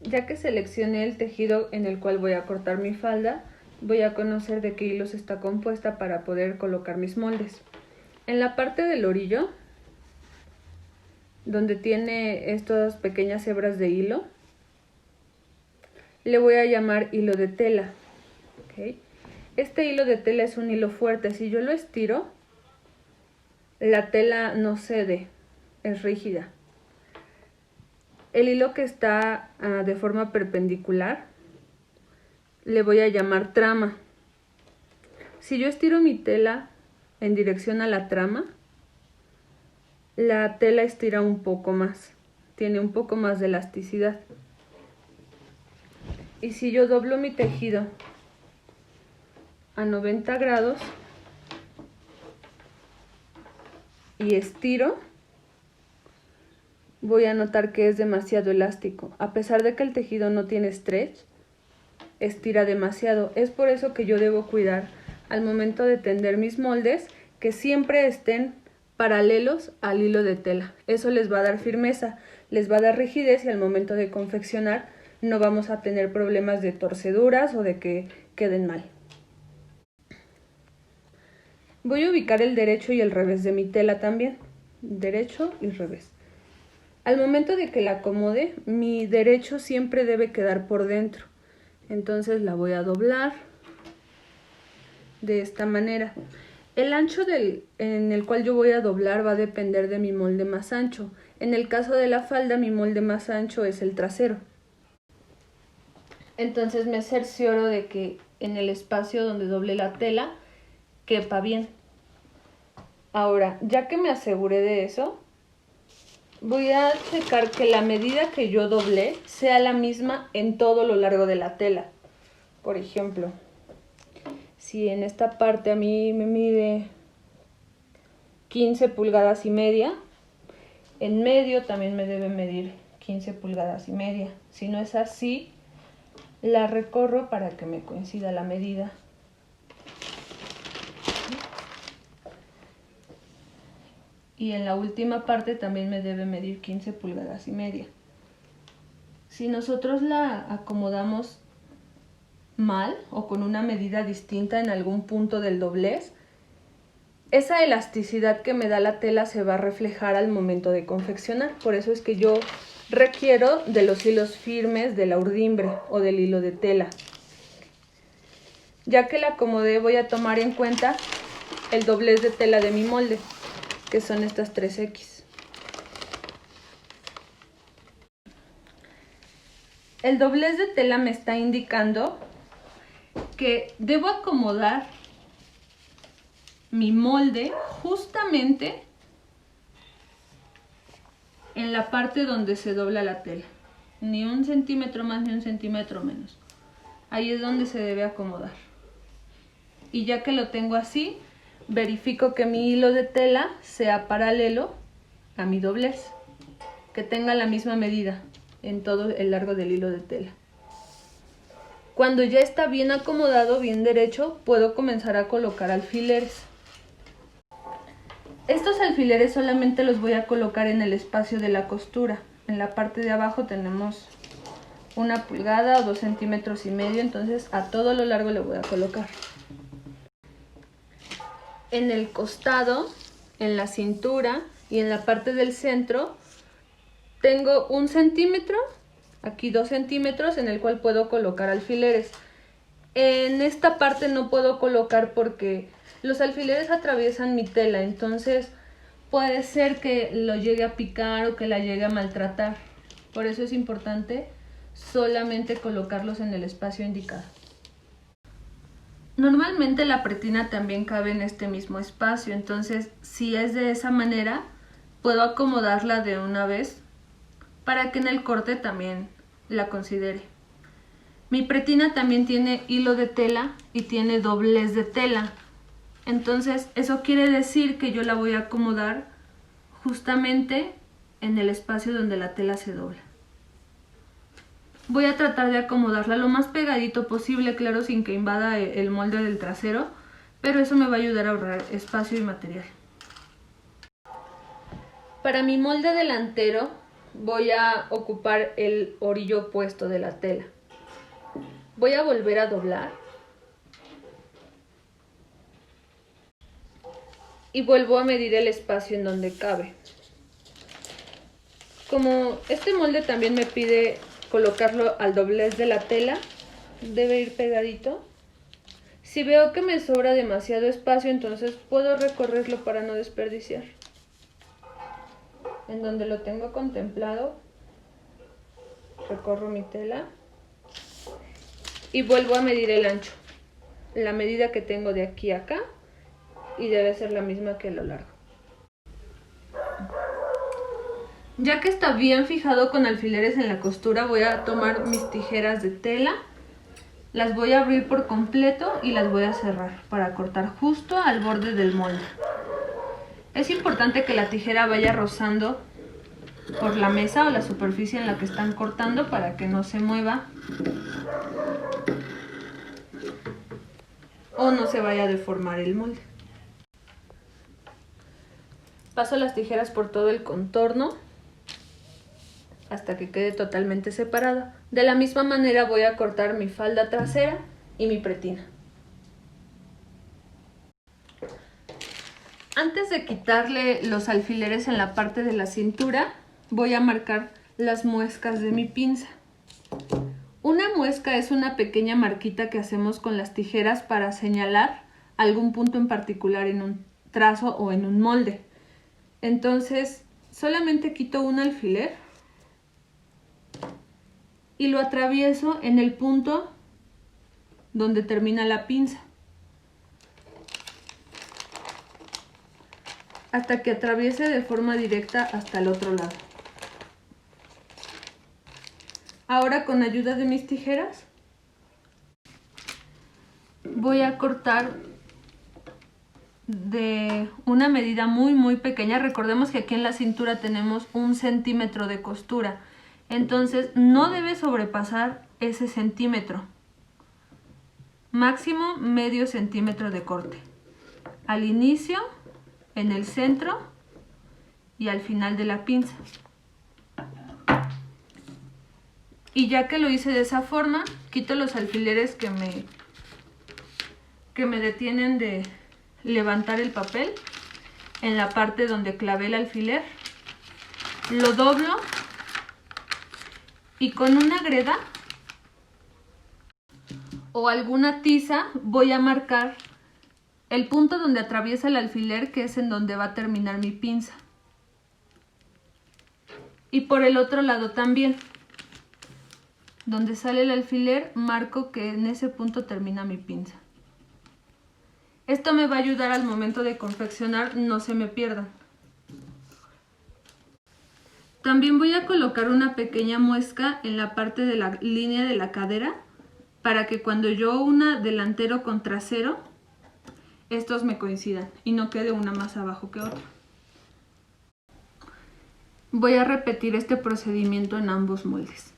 Ya que seleccioné el tejido en el cual voy a cortar mi falda, voy a conocer de qué hilos está compuesta para poder colocar mis moldes. En la parte del orillo, donde tiene estas pequeñas hebras de hilo, le voy a llamar hilo de tela. ¿Okay? Este hilo de tela es un hilo fuerte. Si yo lo estiro, la tela no cede, es rígida. El hilo que está de forma perpendicular le voy a llamar trama. Si yo estiro mi tela en dirección a la trama, la tela estira un poco más, tiene un poco más de elasticidad. Y si yo doblo mi tejido a 90 grados y estiro, voy a notar que es demasiado elástico. A pesar de que el tejido no tiene stretch, estira demasiado. Es por eso que yo debo cuidar al momento de tender mis moldes que siempre estén paralelos al hilo de tela. Eso les va a dar firmeza, les va a dar rigidez y al momento de confeccionar no vamos a tener problemas de torceduras o de que queden mal. Voy a ubicar el derecho y el revés de mi tela también, derecho y revés. Al momento de que la acomode, mi derecho siempre debe quedar por dentro. Entonces la voy a doblar de esta manera. El ancho en el cual yo voy a doblar va a depender de mi molde más ancho. En el caso de la falda, mi molde más ancho es el trasero. Entonces me cercioro de que en el espacio donde doble la tela quepa bien. Ahora, ya que me aseguré de eso, voy a checar que la medida que yo doblé sea la misma en todo lo largo de la tela. Por ejemplo, si en esta parte a mí me mide 15 pulgadas y media, en medio también me debe medir 15 pulgadas y media. Si no es así, la recorro para que me coincida la medida. Y en la última parte también me debe medir 15 pulgadas y media. Si nosotros la acomodamos mal o con una medida distinta en algún punto del doblez, esa elasticidad que me da la tela se va a reflejar al momento de confeccionar. Por eso es que yo requiero de los hilos firmes de la urdimbre o del hilo de tela. Ya que la acomodé, voy a tomar en cuenta el doblez de tela de mi molde, que son estas 3X. El doblez de tela me está indicando que debo acomodar mi molde justamente en la parte donde se dobla la tela. Ni 1 centímetro más ni 1 centímetro menos. Ahí es donde se debe acomodar. Y ya que lo tengo así, verifico que mi hilo de tela sea paralelo a mi doblez, que tenga la misma medida en todo el largo del hilo de tela. Cuando ya está bien acomodado, bien derecho, puedo comenzar a colocar alfileres. Estos alfileres solamente los voy a colocar en el espacio de la costura. En la parte de abajo tenemos 1 pulgada o 2 centímetros y medio, entonces a todo lo largo le voy a colocar. En el costado, en la cintura y en la parte del centro tengo 1 centímetro, aquí 2 centímetros en el cual puedo colocar alfileres. En esta parte no puedo colocar porque los alfileres atraviesan mi tela, entonces puede ser que lo llegue a picar o que la llegue a maltratar. Por eso es importante solamente colocarlos en el espacio indicado. Normalmente la pretina también cabe en este mismo espacio, entonces si es de esa manera puedo acomodarla de una vez para que en el corte también la considere. Mi pretina también tiene hilo de tela y tiene doblez de tela, entonces eso quiere decir que yo la voy a acomodar justamente en el espacio donde la tela se dobla. Voy a tratar de acomodarla lo más pegadito posible, claro, sin que invada el molde del trasero, pero eso me va a ayudar a ahorrar espacio y material. Para mi molde delantero voy a ocupar el orillo opuesto de la tela. Voy a volver a doblar. Y vuelvo a medir el espacio en donde cabe. Como este molde también me pide colocarlo al doblez de la tela, debe ir pegadito. Si veo que me sobra demasiado espacio, entonces puedo recorrerlo para no desperdiciar. En donde lo tengo contemplado, recorro mi tela y vuelvo a medir el ancho. La medida que tengo de aquí a acá, y debe ser la misma que a lo largo. Ya que está bien fijado con alfileres en la costura, voy a tomar mis tijeras de tela, las voy a abrir por completo y las voy a cerrar para cortar justo al borde del molde. Es importante que la tijera vaya rozando por la mesa o la superficie en la que están cortando para que no se mueva o no se vaya a deformar el molde. Paso las tijeras por todo el contorno hasta que quede totalmente separada. De la misma manera voy a cortar mi falda trasera y mi pretina. Antes de quitarle los alfileres en la parte de la cintura, voy a marcar las muescas de mi pinza. Una muesca es una pequeña marquita que hacemos con las tijeras para señalar algún punto en particular en un trazo o en un molde. Entonces, solamente quito un alfiler y lo atravieso en el punto donde termina la pinza, hasta que atraviese de forma directa hasta el otro lado. Ahora, con ayuda de mis tijeras, voy a cortar de una medida muy pequeña. Recordemos que aquí en la cintura tenemos 1 centímetro de costura, entonces no debe sobrepasar ese centímetro. Máximo medio centímetro de corte. Al inicio, en el centro y al final de la pinza. Y ya que lo hice de esa forma, quito los alfileres que me detienen de levantar el papel en la parte donde clavé el alfiler. Lo doblo y con una greda o alguna tiza voy a marcar el punto donde atraviesa el alfiler, que es en donde va a terminar mi pinza. Y por el otro lado también. Donde sale el alfiler, marco que en ese punto termina mi pinza. Esto me va a ayudar al momento de confeccionar, no se me pierdan. También voy a colocar una pequeña muesca en la parte de la línea de la cadera para que cuando yo una delantero con trasero, estos me coincidan y no quede una más abajo que otra. Voy a repetir este procedimiento en ambos moldes.